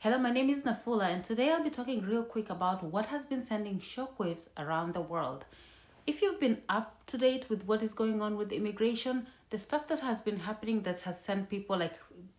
Hello, my name is Nafula, and today I'll be talking real quick about what has been sending shockwaves around the world. If you've been up to date with what is going on with immigration, the stuff that has been happening that has sent people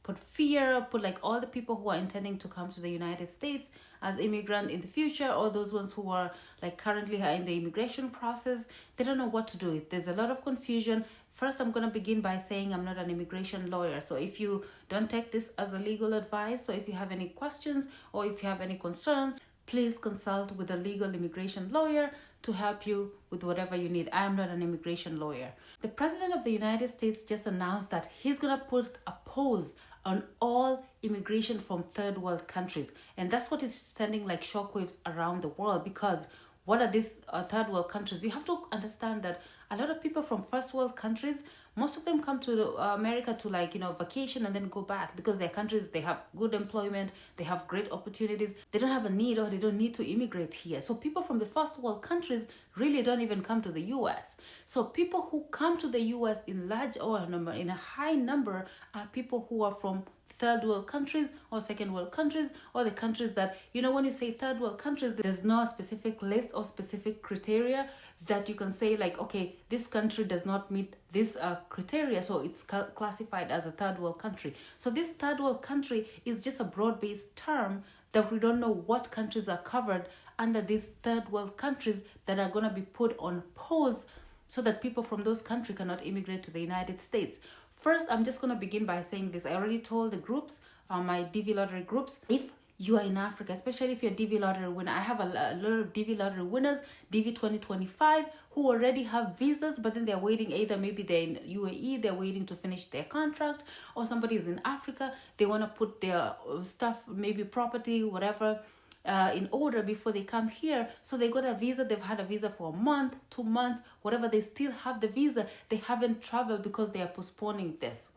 put fear, put all the people who are intending to come to the United States as immigrant in the future, or those ones who are currently in the immigration process, they don't know what to do. There's a lot of confusion. First, I'm going to begin by saying I'm not an immigration lawyer. So if you don't take this as a legal advice, so if you have any questions or if you have any concerns, please consult with a legal immigration lawyer to help you with whatever you need. I am not an immigration lawyer. The President of the United States just announced that he's going to put a pause on all immigration from third world countries. And that's what is sending shockwaves around the world, because what are these third world countries? You have to understand that a lot of people from first world countries, most of them come to America to vacation and then go back, because their countries, they have good employment, they have great opportunities, they don't have a need or they don't need to immigrate here. So people from the first world countries really don't even come to the US. So people who come to the US in in a high number are people who are from third world countries or second world countries, or the countries that, when you say third world countries, there's no specific list or specific criteria that you can say okay, this country does not meet this criteria, so it's classified as a third world country. So this third world country is just a broad-based term that we don't know what countries are covered under these third world countries that are going to be put on pause so that people from those countries cannot immigrate to the United States. First, I'm just going to begin by saying this. I already told the groups, my DV lottery groups, if you are in Africa, especially if you're a DV lottery winner, I have a lot of DV lottery winners, DV 2025, who already have visas, but then they're waiting, either maybe they're in UAE, they're waiting to finish their contract, or somebody is in Africa, they want to put their stuff, maybe property, whatever, in order before they come here. So they got a visa, they've had a visa for a month, 2 months, whatever, they still have the visa, they haven't traveled because they are postponing this.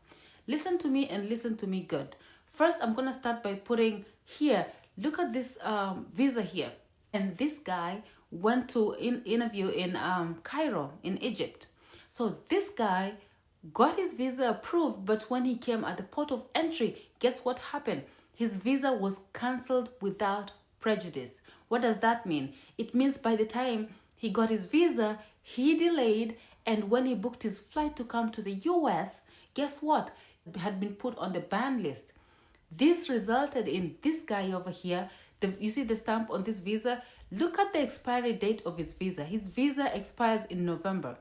Listen to me and listen to me good. First, I'm going to start by putting here, look at this visa here. And this guy went to interview in Cairo in Egypt. So this guy got his visa approved, but when he came at the port of entry, guess what happened? His visa was cancelled without prejudice. What does that mean? It means by the time he got his visa, he delayed, and when he booked his flight to come to the US, guess what? It had been put on the ban list. This resulted in this guy over here, you see the stamp on this visa? Look at the expiry date of his visa. His visa expires in November,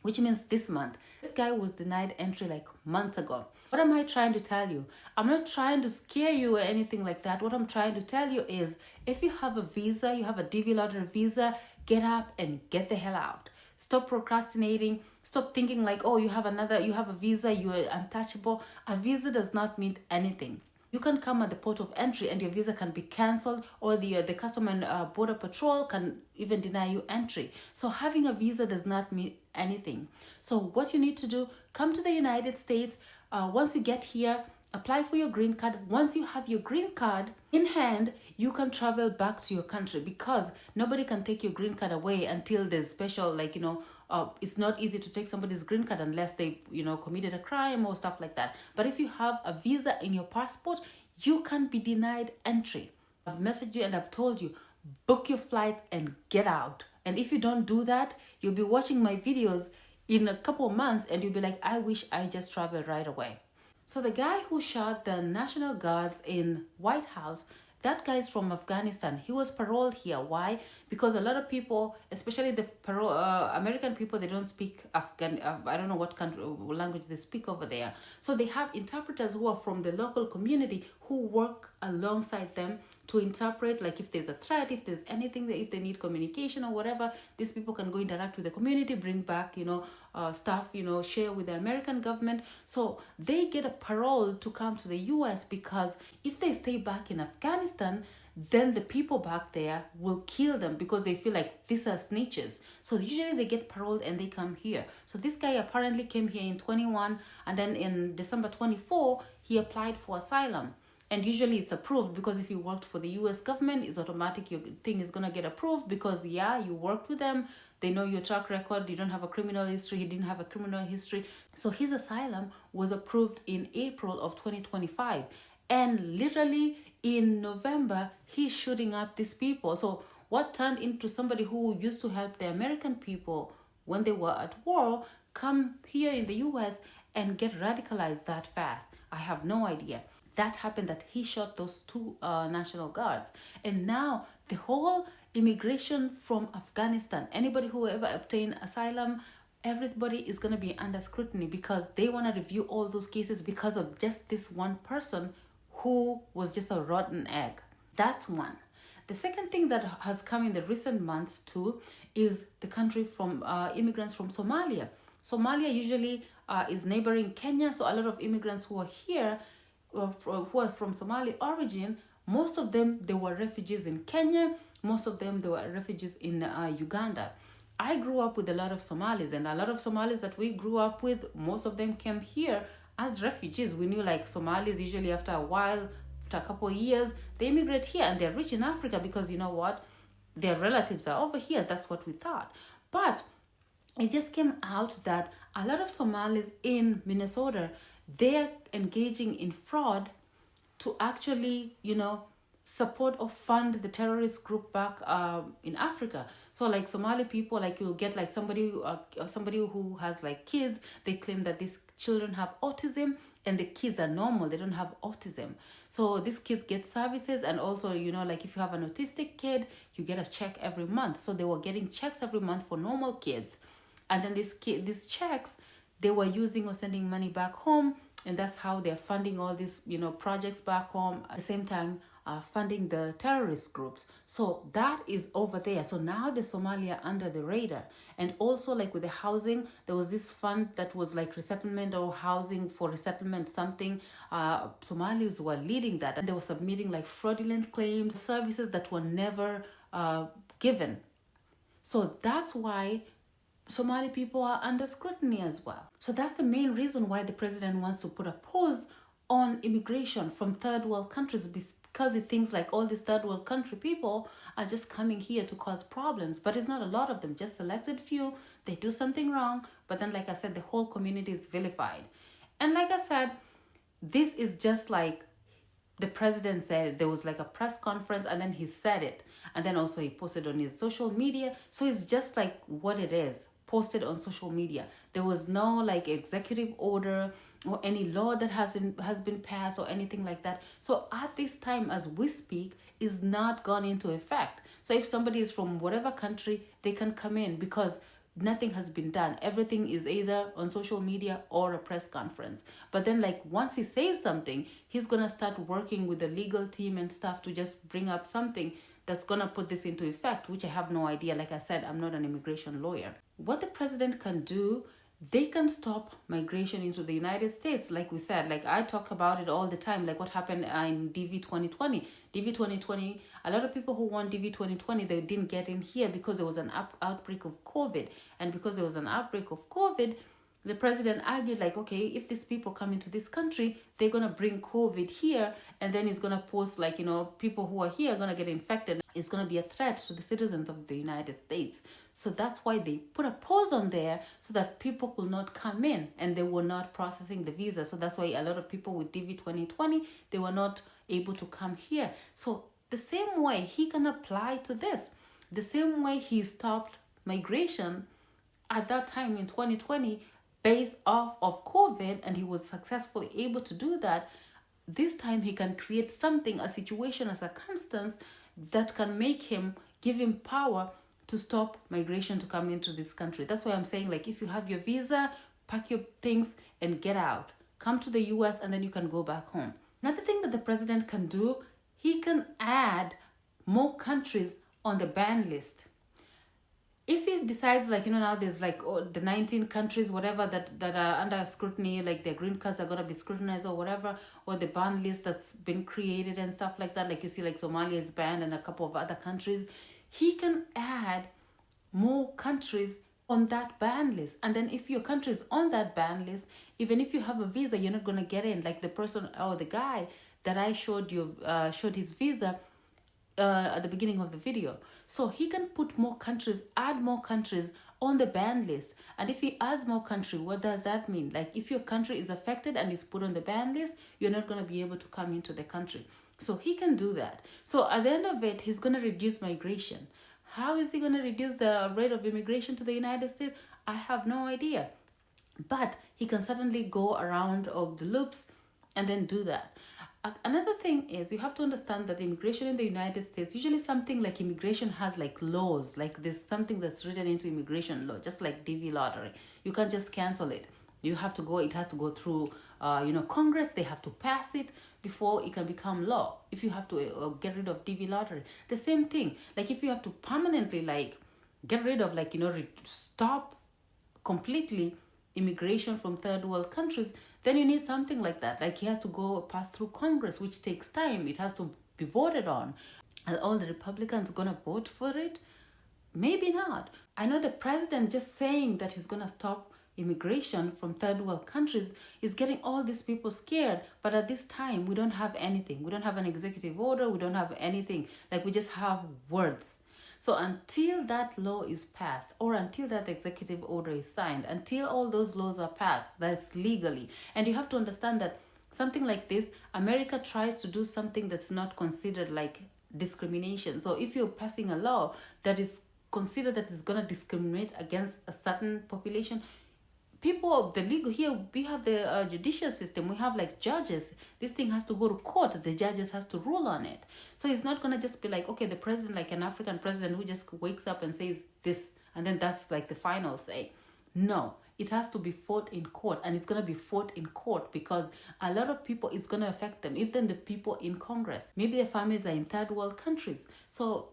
which means this month. This guy was denied entry months ago. What am I trying to tell you? I'm not trying to scare you or anything like that. What I'm trying to tell you is, if you have a visa, you have a DV lottery visa, get up and get the hell out. Stop procrastinating. Stop thinking oh, you have a visa, you are untouchable. A visa does not mean anything. You can come at the port of entry and your visa can be cancelled, or the Custom and Border Patrol can even deny you entry. So having a visa does not mean anything. So what you need to do, come to the United States. Once you get here, apply for your green card. Once you have your green card in hand, you can travel back to your country, because nobody can take your green card away until there's special, it's not easy to take somebody's green card unless they, committed a crime or stuff like that. But if you have a visa in your passport, you can be denied entry. I've messaged you and I've told you, book your flights and get out. And if you don't do that, you'll be watching my videos in a couple of months and you'll be like, I wish I just traveled right away. So the guy who shot the National Guards in White House, that guy is from Afghanistan. He was paroled here. Why? Because a lot of people, especially the American people, they don't speak Afghan. I don't know what language they speak over there. So they have interpreters who are from the local community who work alongside them to interpret, if there's a threat, if there's anything, if they need communication or whatever, these people can go interact with the community, bring back, stuff, share with the American government. So they get a parole to come to the US, because if they stay back in Afghanistan, then the people back there will kill them, because they feel like these are snitches. So usually they get paroled and they come here. So this guy apparently came here in 21, and then in December 24, he applied for asylum. And usually it's approved, because if you worked for the US government, it's automatic, your thing is going to get approved, because you worked with them, they know your track record, you don't have a criminal history, he didn't have a criminal history. So his asylum was approved in April of 2025. And literally in November, he's shooting up these people. So what turned into somebody who used to help the American people when they were at war come here in the US and get radicalized that fast? I have no idea. That happened, that he shot those two National Guards. And now the whole immigration from Afghanistan, anybody who ever obtained asylum, everybody is going to be under scrutiny because they want to review all those cases because of just this one person who was just a rotten egg. That's one. The second thing that has come in the recent months too is the country from immigrants from Somalia. Somalia usually is neighboring Kenya, so a lot of immigrants who are here, who are from Somali origin, most of them, they were refugees in Kenya, most of them, they were refugees in Uganda. I grew up with a lot of Somalis, and a lot of Somalis that we grew up with, most of them came here as refugees. We knew like Somalis usually after a while, after a couple of years, they immigrate here and they're rich in Africa because you know what? Their relatives are over here. That's what we thought. But it just came out that a lot of Somalis in Minnesota, they're engaging in fraud to actually, support or fund the terrorist group back in Africa. So like Somali people, like you'll get like somebody who has like kids, they claim that these children have autism and the kids are normal, they don't have autism. So these kids get services, and also, like if you have an autistic kid, you get a check every month. So they were getting checks every month for normal kids. And then these checks, they were using or sending money back home, and that's how they're funding all these, projects back home. At the same time, funding the terrorist groups. So that is over there. So now the Somalia under the radar. And also like with the housing, there was this fund that was like resettlement or housing for resettlement something. Somalis were leading that, and they were submitting like fraudulent claims, services that were never given. So that's why Somali people are under scrutiny as well. So that's the main reason why the president wants to put a pause on immigration from third world countries, because he thinks like all these third world country people are just coming here to cause problems. But it's not a lot of them, just selected few. They do something wrong, but then like I said, the whole community is vilified. And like I said, this is just like the president said. There was like a press conference and then he said it, and then also he posted on his social media. So it's just like what it is, posted on social media. There was no like executive order or any law that has been passed or anything like that. So at this time as we speak, is not gone into effect. So if somebody is from whatever country, they can come in because nothing has been done. Everything is either on social media or a press conference. But then like once he says something, he's gonna start working with the legal team and stuff to just bring up something that's gonna put this into effect, which I have no idea. Like I said, I'm not an immigration lawyer. What the president can do, they can stop migration into the United States. Like we said, like I talk about it all the time, like what happened in DV 2020. DV 2020, a lot of people who won DV 2020, they didn't get in here because there was an outbreak of COVID. And because there was an outbreak of COVID, the president argued like, okay, if these people come into this country, they're going to bring COVID here. And then it's going to pose like, people who are here are going to get infected. It's going to be a threat to the citizens of the United States. So that's why they put a pause on there so that people will not come in and they were not processing the visa. So that's why a lot of people with DV 2020, they were not able to come here. So the same way he can apply to this, the same way he stopped migration at that time in 2020 based off of COVID, and he was successfully able to do that, this time he can create something, a situation, a circumstance that can make him, give him power to stop migration to come into this country. That's why I'm saying, like, if you have your visa, pack your things and get out. Come to the US and then you can go back home. Another thing that the president can do, he can add more countries on the ban list. If he decides, like, now there's like the 19 countries, whatever, that are under scrutiny, like their green cards are going to be scrutinized or whatever, or the ban list that's been created and stuff like that. Like you see, like Somalia is banned and a couple of other countries. He can add more countries on that ban list. And then if your country is on that ban list, even if you have a visa, you're not going to get in. Like the person or the guy that I showed his visa at the beginning of the video. So he can put more countries, add more countries on the ban list. And if he adds more country, what does that mean? Like if your country is affected and is put on the ban list, you're not going to be able to come into the country. So he can do that. So at the end of it, he's going to reduce migration. How is he going to reduce the rate of immigration to the United States? I have no idea. But he can certainly go around of the loops and then do that. Another thing is you have to understand that immigration in the United States, usually something like immigration has like laws, like there's something that's written into immigration law, just like DV lottery. You can't just cancel it. You have to go, it has to go through, Congress, they have to pass it before it can become law. If you have to get rid of DV lottery, the same thing. Like if you have to permanently like get rid of stop completely immigration from third world countries, then you need something like that. Like he has to go pass through Congress, which takes time. It has to be voted on. Are all the Republicans gonna vote for it? Maybe not. I know the president just saying that he's gonna stop immigration from third world countries is getting all these people scared. But at this time, we don't have anything. We don't have an executive order. We don't have anything. Like we just have words. So until that law is passed or until that executive order is signed, until all those laws are passed, that's legally. And you have to understand that something like this, America tries to do something that's not considered like discrimination. So if you're passing a law that is considered that is going to discriminate against a certain population, people, the legal here, we have the judicial system, we have like judges. This thing has to go to court. The judges has to rule on it. So it's not going to just be like, okay, the president, like an African president who just wakes up and says this, and then that's like the final say. No, it has to be fought in court, and it's going to be fought in court because a lot of people, it's going to affect them, even the people in Congress. Maybe their families are in third world countries. So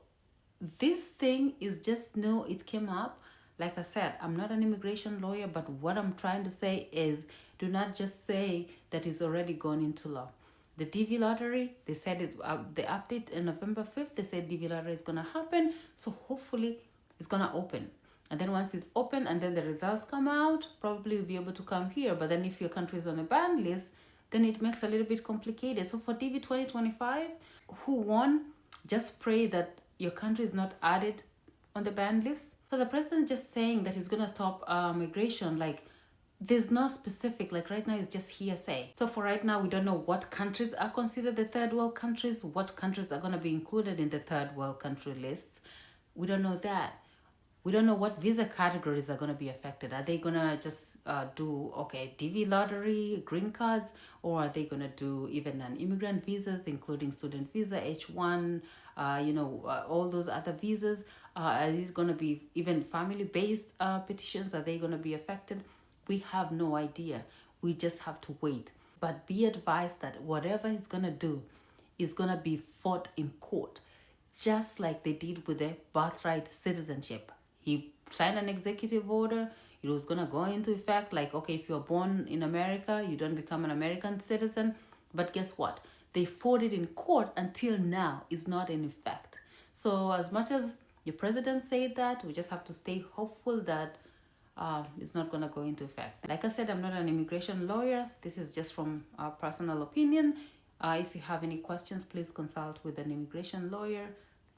this thing is just new. It came up. Like I said, I'm not an immigration lawyer, but what I'm trying to say is do not just say that it's already gone into law. The DV lottery, they said it, the update in November 5th, they said DV lottery is going to happen. So hopefully it's going to open. And then once it's open and then the results come out, probably you'll be able to come here. But then if your country is on a ban list, then it makes a little bit complicated. So for DV 2025, who won, just pray that your country is not added on the ban list. So the president just saying that he's going to stop migration, like there's no specific, like right now it's just hearsay. So for right now, we don't know what countries are considered the third world countries, what countries are going to be included in the third world country lists. We don't know that. We don't know what visa categories are going to be affected. Are they going to just do, DV lottery, green cards, or are they going to do even non-immigrant visas, including student visa, H1, all those other visas? Are these going to be even family-based petitions? Are they going to be affected? We have no idea. We just have to wait. But be advised that whatever he's going to do is going to be fought in court, just like they did with the birthright citizenship. He signed an executive order. It was going to go into effect like, okay, if you're born in America, you don't become an American citizen. But guess what? They fought it in court until now. It's not in effect. So as much as the president said that, we just have to stay hopeful that it's not going to go into effect. Like I said, I'm not an immigration lawyer. This is just from our personal opinion. If you have any questions, please consult with an immigration lawyer.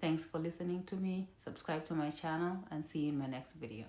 Thanks for listening to me. Subscribe to my channel and see you in my next video.